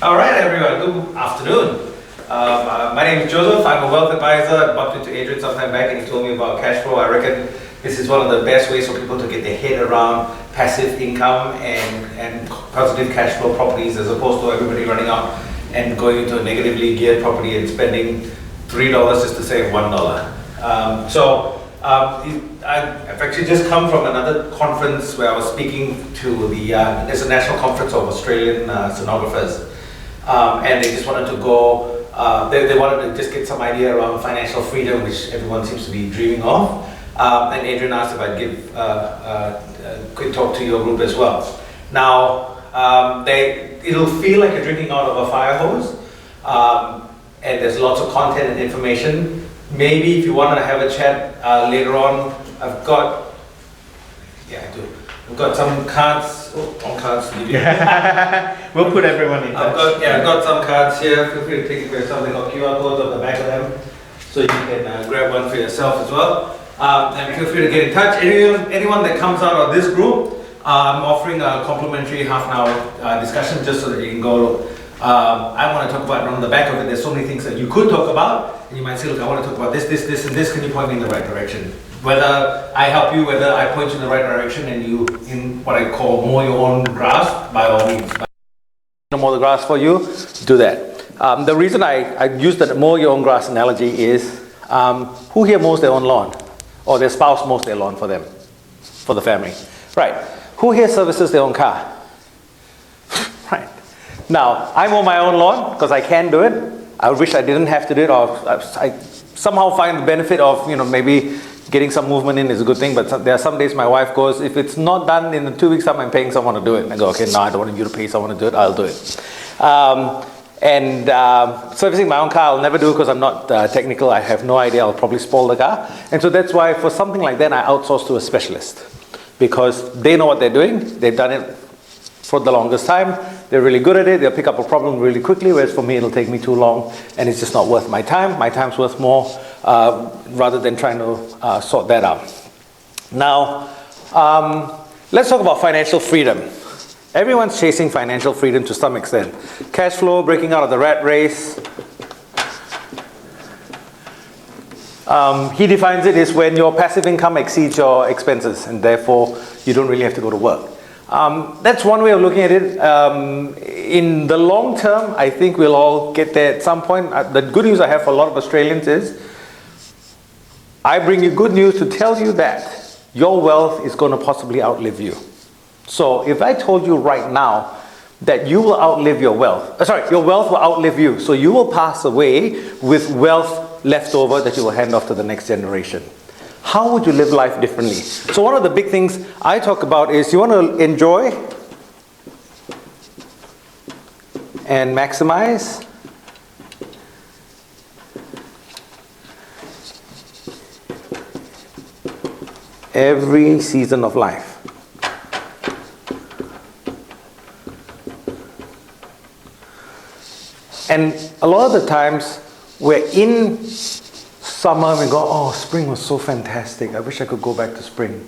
All right, everyone. Good afternoon. My name is Joseph. I'm a wealth advisor. I bumped into Adrian sometime back, and he told me about cash flow. I reckon this is one of the best ways for people to get their head around passive income and positive cash flow properties, as opposed to everybody running out and going into a negatively geared property and spending $3 just to save $1. I've actually just come from another conference where I was speaking to there's a national conference of Australian sonographers, and they just wanted to go, they wanted to just get some idea around financial freedom, which everyone seems to be dreaming of. And Adrian asked if I'd give a quick talk to your group as well. Now, it'll feel like you're drinking out of a fire hose, and there's lots of content and information. Maybe if you want to have a chat later on, I've got some cards. On cards to give you. We'll put everyone in touch. I've got some cards here. Feel free to take it for yourself. They've got QR codes on the back of them, so you can grab one for yourself as well. And feel free to get in touch. Anyone that comes out of this group, I'm offering a complimentary half-an-hour discussion just so that you can go. I want to talk about, on the back of it, there's so many things that you could talk about, and you might say, look, I want to talk about this, and this, can you point me in the right direction? Whether I help you, whether I point you in the right direction, and you, in what I call mow your own grass, by all means. Mow the grass for you, do that. The reason I use the mow your own grass analogy is, who here mows their own lawn? Or their spouse mows their lawn for them, for the family. Right. Who here services their own car? Right. Now, I mow my own lawn because I can do it. I wish I didn't have to do it, or I somehow find the benefit of, maybe getting some movement in is a good thing, but there are some days my wife goes, if it's not done in 2 weeks time, I'm paying someone to do it. And I go, okay, no, I don't want you to pay someone to do it, I'll do it. Servicing my own car, I'll never do because I'm not technical. I have no idea. I'll probably spoil the car. And so that's why for something like that, I outsource to a specialist, because they know what they're doing. They've done it for the longest time. They're really good at it. They'll pick up a problem really quickly, whereas for me, it'll take me too long, and it's just not worth my time. My time's worth more rather than trying to sort that out. Now, let's talk about financial freedom. Everyone's chasing financial freedom to some extent. Cash flow, breaking out of the rat race. He defines it as when your passive income exceeds your expenses, and therefore you don't really have to go to work. That's one way of looking at it. In the long term, I think we'll all get there at some point. The good news I have for a lot of Australians is, I bring you good news to tell you that your wealth is going to possibly outlive you. So if I told you right now that you will outlive your wealth, your wealth will outlive you, so you will pass away with wealth left over that you will hand off to the next generation. How would you live life differently? So one of the big things I talk about is, you want to enjoy and maximize every season of life. And a lot of the times we're in summer and we go, oh, spring was so fantastic. I wish I could go back to spring.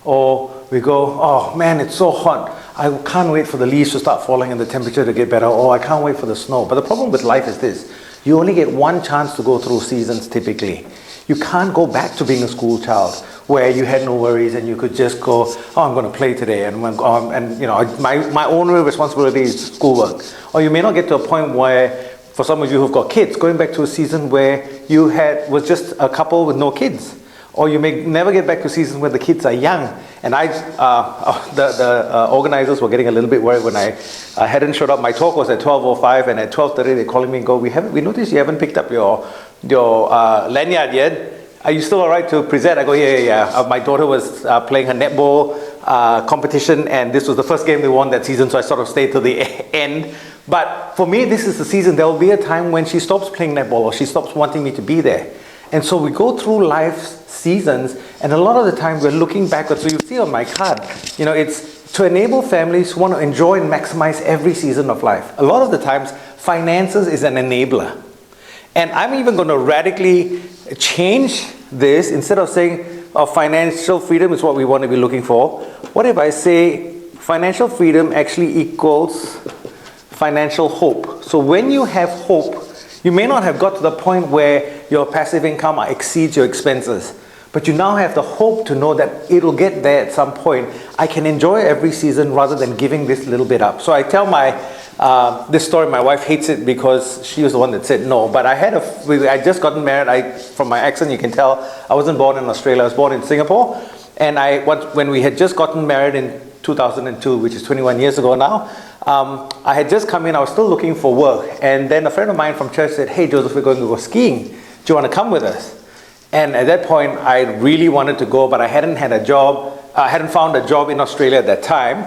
Or we go, oh man, it's so hot. I can't wait for the leaves to start falling and the temperature to get better. Or I can't wait for the snow. But the problem with life is this. You only get one chance to go through seasons typically. You can't go back to being a school child where you had no worries and you could just go, oh, I'm going to play today, and my only responsibility is schoolwork. Or you may not get to a point where, for some of you who've got kids, going back to a season where you was just a couple with no kids. Or you may never get back to a season where the kids are young. And the organizers were getting a little bit worried when I hadn't showed up. My talk was at 12:05, and at 12:30 they're calling me and go, we noticed you haven't picked up your lanyard yet. Are you still all right to present? I go, yeah. My daughter was playing her netball competition, and this was the first game they won that season, so I sort of stayed till the end. But for me, this is the season. There will be a time when she stops playing netball, or she stops wanting me to be there. And so we go through life's seasons, and a lot of the time we're looking backwards. So you see on my card, it's to enable families who want to enjoy and maximize every season of life. A lot of the times, finances is an enabler. And I'm even going to radically change this. Instead of saying financial freedom is what we want to be looking for, what if I say financial freedom actually equals financial hope. So when you have hope, you may not have got to the point where your passive income exceeds your expenses, but you now have the hope to know that it'll get there at some point. I can enjoy every season rather than giving this little bit up. So I tell this story, my wife hates it because she was the one that said no, but I just gotten married. From my accent you can tell I wasn't born in Australia, I was born in Singapore. And when we had just gotten married in 2002, which is 21 years ago now, I had just come in, I was still looking for work. And then a friend of mine from church said, hey Joseph, we're going to go skiing. Do you want to come with us? And at that point, I really wanted to go, but I hadn't had a job. I hadn't found a job in Australia at that time.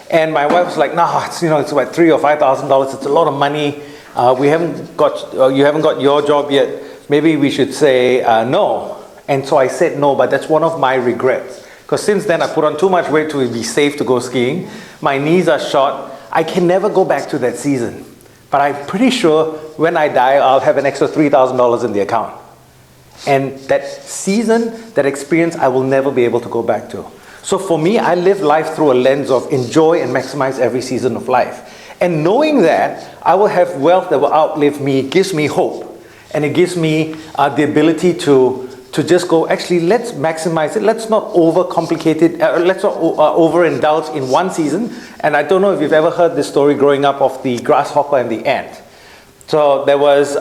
And my wife was like, no, it's about $3,000 or $5,000. It's a lot of money. You haven't got your job yet. Maybe we should say no. And so I said no, but that's one of my regrets. Because since then I put on too much weight to be safe to go skiing. My knees are shot. I can never go back to that season. But I'm pretty sure when I die, I'll have an extra $3,000 in the account. And that season, that experience, I will never be able to go back to. So for me, I live life through a lens of enjoy and maximize every season of life. And knowing that I will have wealth that will outlive me gives me hope. And it gives me the ability to just go, actually, let's maximize it. Let's not overcomplicate it. Let's not overindulge in one season. And I don't know if you've ever heard this story growing up of the grasshopper and the ant. So there's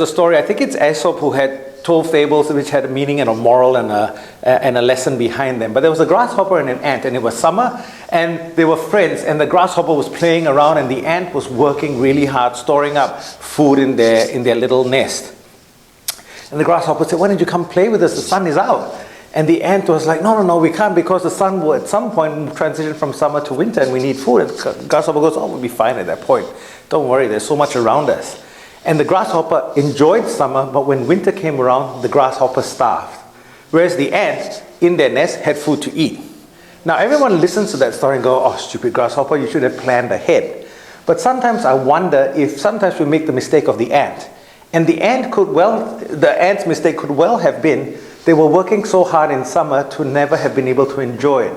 a story, I think it's Aesop who had told fables which had a meaning and a moral and a lesson behind them. But there was a grasshopper and an ant, and it was summer, and they were friends, and the grasshopper was playing around and the ant was working really hard, storing up food in their little nest. And the grasshopper said, why don't you come play with us? The sun is out. And the ant was like, no, we can't, because the sun will at some point transition from summer to winter and we need food. And the grasshopper goes, we'll be fine at that point. Don't worry, there's so much around us. And the grasshopper enjoyed summer, but when winter came around, the grasshopper starved. Whereas the ant, in their nest, had food to eat. Now everyone listens to that story and go, oh, stupid grasshopper, you should have planned ahead. But sometimes I wonder if sometimes we make the mistake of the ant. And the ant's mistake could well have been they were working so hard in summer to never have been able to enjoy it.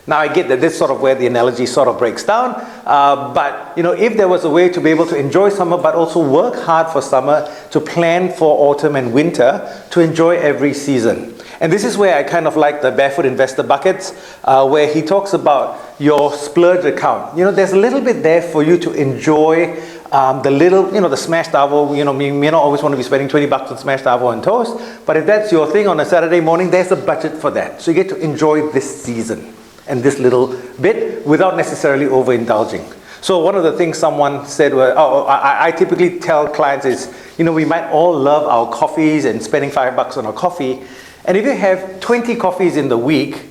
Now I get that this is sort of where the analogy sort of breaks down, but if there was a way to be able to enjoy summer but also work hard for summer, to plan for autumn and winter, to enjoy every season. And this is where I kind of like the Barefoot Investor Buckets, where he talks about your splurge account. There's a little bit there for you to enjoy the smashed avo. You may not always want to be spending $20 on smashed avo and toast, but if that's your thing on a Saturday morning, there's a budget for that. So you get to enjoy this season and this little bit without necessarily overindulging. So one of the things someone said, I typically tell clients is, we might all love our coffees and spending $5 on a coffee. And if you have 20 coffees in the week,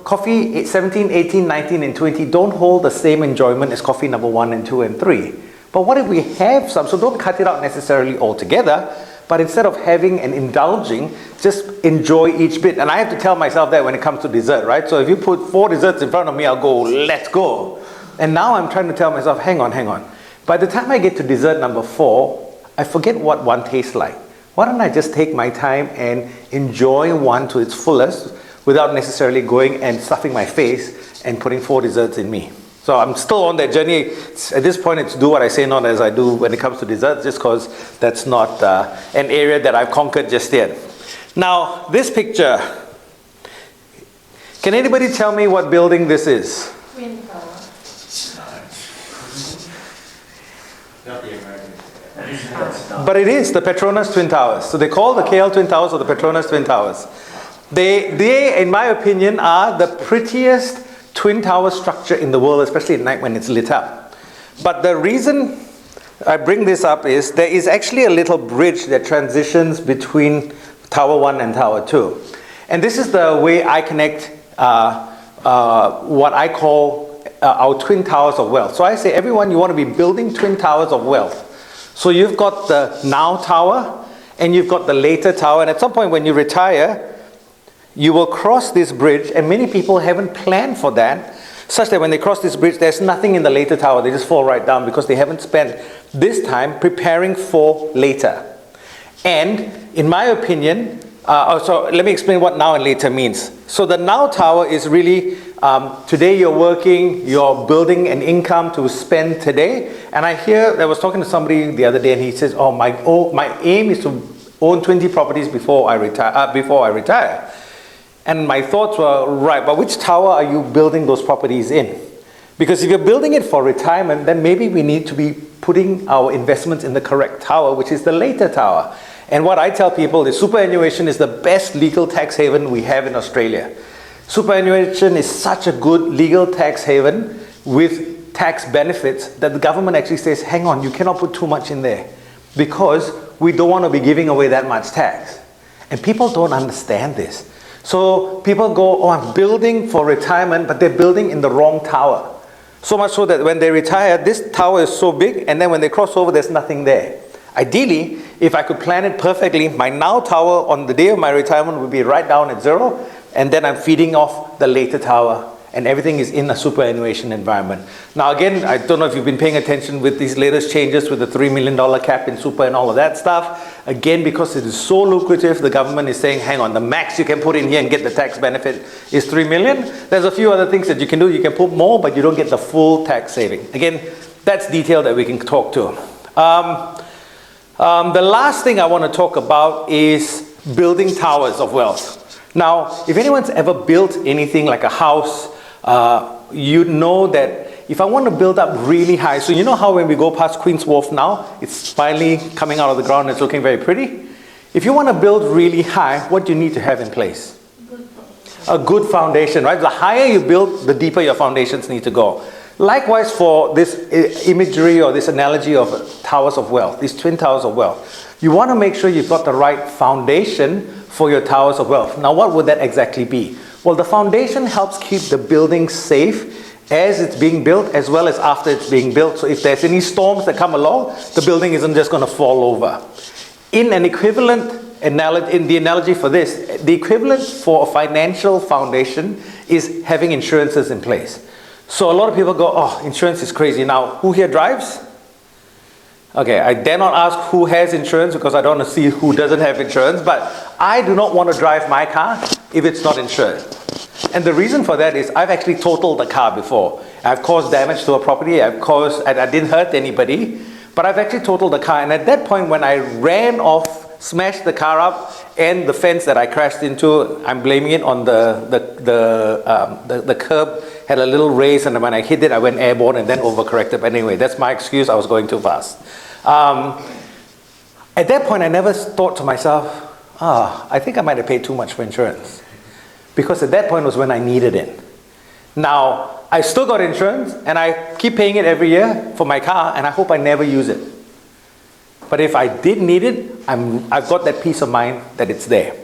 coffee 17, 18, 19, and 20 don't hold the same enjoyment as coffee number 1 and 2 and 3. But what if we have some? So don't cut it out necessarily altogether, but instead of having and indulging, just enjoy each bit. And I have to tell myself that when it comes to dessert, right? So if you put 4 desserts in front of me, I'll go, let's go. And now I'm trying to tell myself, hang on. By the time I get to dessert number 4, I forget what one tastes like. Why don't I just take my time and enjoy one to its fullest without necessarily going and stuffing my face and putting 4 desserts in me? So I'm still on that journey. At this point, it's do what I say, not as I do when it comes to desserts, just because that's not an area that I've conquered just yet. Now, this picture. Can anybody tell me what building this is? Twin Tower. Not the American. But it is the Petronas Twin Towers. So they call the KL Twin Towers or the Petronas Twin Towers. They, in my opinion, are the prettiest twin tower structure in the world, especially at night when it's lit up. But the reason I bring this up is there is actually a little bridge that transitions between Tower 1 and Tower 2. And this is the way I connect what I call our twin towers of wealth. So I say, everyone, you want to be building twin towers of wealth. So you've got the now tower and you've got the later tower. And at some point when you retire, you will cross this bridge, and many people haven't planned for that, such that when they cross this bridge, there's nothing in the later tower. They just fall right down because they haven't spent this time preparing for later. And in my opinion, so let me explain what now and later means. So the now tower is really today you're working, you're building an income to spend today. And I was talking to somebody the other day, and he says, my aim is to own 20 properties before I retire. And my thoughts were, right, but which tower are you building those properties in? Because if you're building it for retirement, then maybe we need to be putting our investments in the correct tower, which is the later tower. And what I tell people is superannuation is the best legal tax haven we have in Australia. Superannuation is such a good legal tax haven with tax benefits that the government actually says, hang on, you cannot put too much in there because we don't want to be giving away that much tax. And people don't understand this. So people go, oh, I'm building for retirement, but they're building in the wrong tower. So much so that when they retire, this tower is so big, and then when they cross over, there's nothing there. Ideally, if I could plan it perfectly, my now tower on the day of my retirement would be right down at zero, and then I'm feeding off the later tower, and everything is in a superannuation environment. Now again, I don't know if you've been paying attention with these latest changes with the $3 million cap in super and all of that stuff. Again, because it is so lucrative, the government is saying, hang on, the max you can put in here and get the tax benefit is $3 million. There's a few other things that you can do. You can put more, but you don't get the full tax saving. Again, that's detail that we can talk to. The last thing I want to talk about is building towers of wealth. Now, if anyone's ever built anything like a house, you know that if I want to build up really high, so you know how when we go past Queen's Wharf now, it's finally coming out of the ground, it's looking very pretty. If you want to build really high, what do you need to have in place? A good foundation, right? The higher you build, the deeper your foundations need to go. Likewise for this imagery or this analogy of towers of wealth, these twin towers of wealth. You want to make sure you've got the right foundation for your towers of wealth. Now what would that exactly be? Well, the foundation helps keep the building safe as it's being built as well as after it's being built. So if there's any storms that come along, the building isn't just going to fall over. In an equivalent analogy, in the analogy for this, the equivalent for a financial foundation is having insurances in place. So a lot of people go, oh, insurance is crazy. Now, who here drives? Okay, I dare not ask who has insurance because I don't want to see who doesn't have insurance, but I do not want to drive my car if it's not insured. And the reason for that is I've actually totaled a car before. I've caused damage to a property, I didn't hurt anybody, but I've actually totaled the car. And at that point when I ran off, smashed the car up, and the fence that I crashed into, I'm blaming it on the curb had a little raise, and when I hit it, I went airborne and then overcorrected. But anyway, that's my excuse, I was going too fast. At that point, I never thought to myself, I think I might have paid too much for insurance. Because at that point was when I needed it. Now, I still got insurance, and I keep paying it every year for my car, and I hope I never use it. But if I did need it, I've got that peace of mind that it's there.